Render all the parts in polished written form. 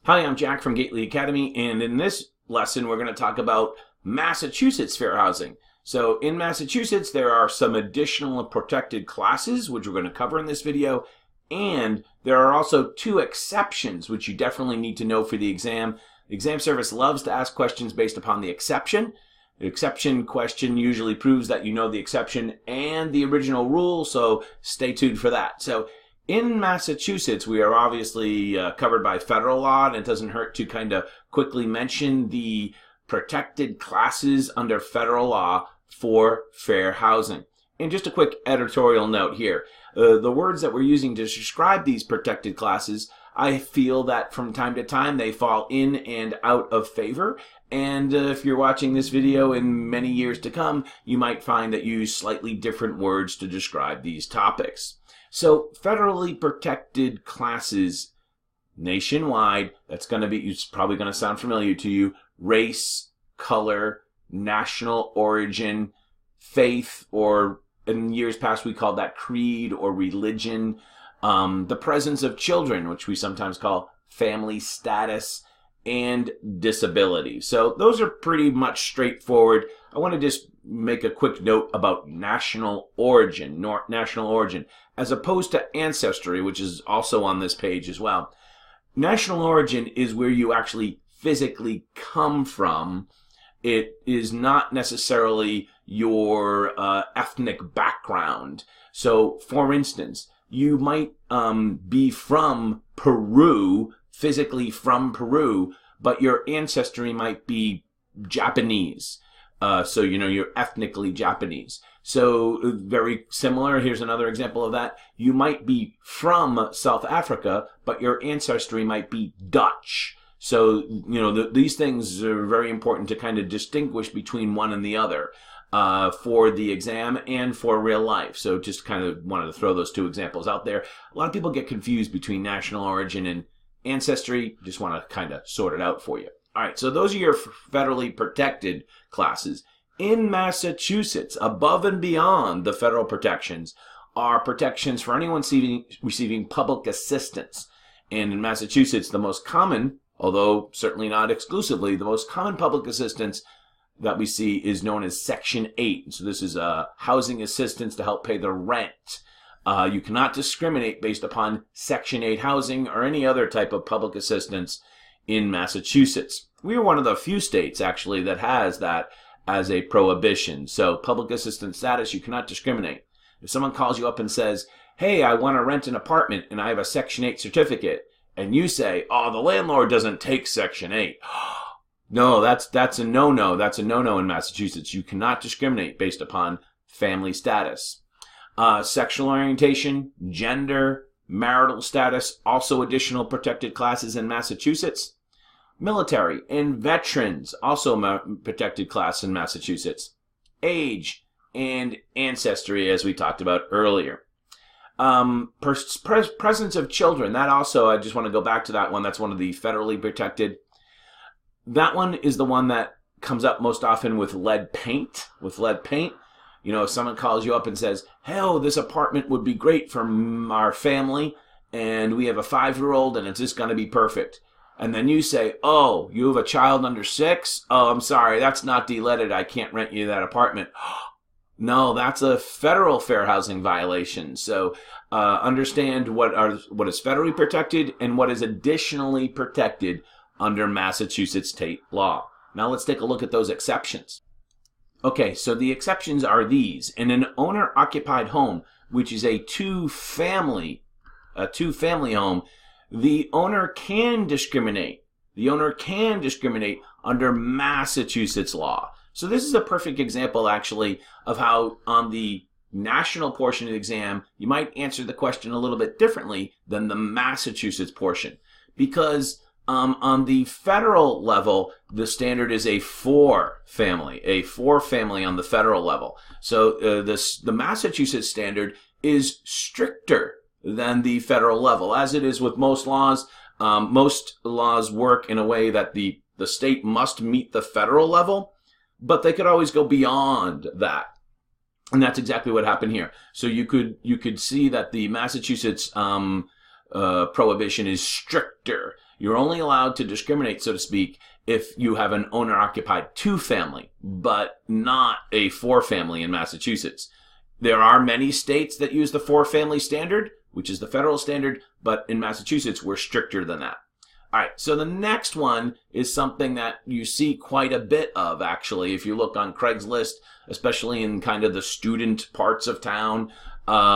Hi, I'm Jack from Gately Academy, and in this lesson we're going to talk about Massachusetts fair housing. So in Massachusetts there are some additional protected classes which we're going to cover in this video, and there are also two exceptions which you definitely need to know for the exam. The exam service loves to ask questions based upon the exception. The exception question usually proves that you know the exception and the original rule, so stay tuned for that. So in Massachusetts, we are obviously covered by federal law, and it doesn't hurt to kind of quickly mention the protected classes under federal law for fair housing. And just a quick editorial note here. The words that we're using to describe these protected classes, I feel that from time to time they fall in and out of favor. And if you're watching this video in many years to come, you might find that you use slightly different words to describe these topics. So federally protected classes nationwide, that's going to be, it's probably going to sound familiar to you: race, color, national origin, faith, or in years past we called that creed or religion, the presence of children, which we sometimes call family status, and disability. So those are pretty much straightforward. I want to just make a quick note about national origin, as opposed to ancestry, which is also on this page as well. National origin is where you actually physically come from. It is not necessarily your ethnic background. So, for instance, you might be from Peru, physically from Peru, but your ancestry might be Japanese. So, you know, you're ethnically Japanese. So, very similar. Here's another example of that. You might be from South Africa, but your ancestry might be Dutch. So, you know, these things are very important to kind of distinguish between one and the other for the exam and for real life. So, just kind of wanted to throw those two examples out there. A lot of people get confused between national origin and ancestry. Just want to kind of sort it out for you. All right, so those are your federally protected classes. In Massachusetts, above and beyond the federal protections, are protections for anyone receiving public assistance. And in Massachusetts, the most common, although certainly not exclusively, the most common public assistance that we see is known as Section 8. So this is housing assistance to help pay the rent. You cannot discriminate based upon Section 8 housing or any other type of public assistance in Massachusetts. We are one of the few states, actually, that has that as a prohibition. So public assistance status, you cannot discriminate. If someone calls you up and says, hey, I want to rent an apartment and I have a Section 8 certificate, and you say, oh, the landlord doesn't take Section 8. No, that's a no-no. That's a no-no in Massachusetts. You cannot discriminate based upon family status. Sexual orientation, gender, marital status, also additional protected classes in Massachusetts. Military and veterans, also protected class in Massachusetts. Age and ancestry, as we talked about earlier. Presence of children, that also, I just want to go back to that one. That's one of the federally protected. That one is the one that comes up most often with lead paint. You know, if someone calls you up and says, hell, this apartment would be great for our family, and we have a 5-year-old, and it's just going to be perfect. And then you say, oh, you have a child under 6? Oh, I'm sorry, that's not de-leaded. I can't rent you that apartment. No, that's a federal fair housing violation. So understand what is federally protected and what is additionally protected under Massachusetts state law. Now let's take a look at those exceptions. Okay, so the exceptions are these. In an owner-occupied home, which is a two-family home, the owner can discriminate. The owner can discriminate under Massachusetts law. So this is a perfect example, actually, of how on the national portion of the exam, you might answer the question a little bit differently than the Massachusetts portion. Because on the federal level, the standard is a 4-family on the federal level. So the Massachusetts standard is stricter than the federal level, as it is with most laws. Most laws work in a way that the state must meet the federal level, but they could always go beyond that. And that's exactly what happened here. So you could see that the Massachusetts prohibition is stricter. You're only allowed to discriminate, so to speak, if you have an owner-occupied 2-family, but not a 4-family in Massachusetts. There are many states that use the 4-family standard, which is the federal standard, but in Massachusetts, we're stricter than that. All right, so the next one is something that you see quite a bit of, actually, if you look on Craigslist, especially in kind of the student parts of town,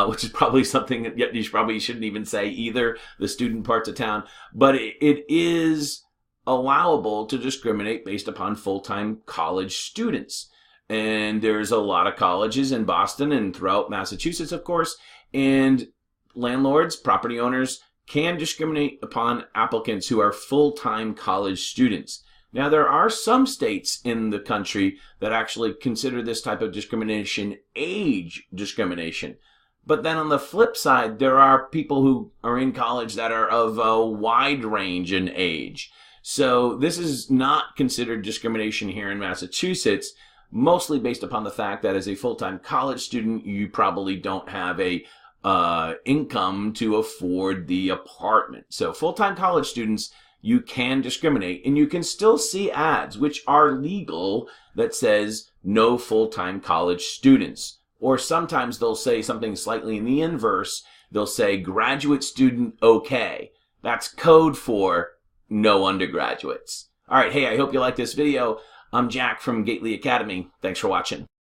which is probably something that you probably shouldn't even say either, the student parts of town. But it is allowable to discriminate based upon full-time college students. And there's a lot of colleges in Boston and throughout Massachusetts, of course, and landlords, property owners, can discriminate upon applicants who are full-time college students. Now, there are some states in the country that actually consider this type of discrimination age discrimination. But then on the flip side, there are people who are in college that are of a wide range in age. So this is not considered discrimination here in Massachusetts, mostly based upon the fact that as a full-time college student, you probably don't have a income to afford the apartment. So full-time college students, you can discriminate, and you can still see ads, which are legal, that says no full-time college students. Or sometimes they'll say something slightly in the inverse. They'll say graduate student okay. That's code for no undergraduates. All right, hey, I hope you like this video. I'm Jack from Gately Academy. Thanks for watching.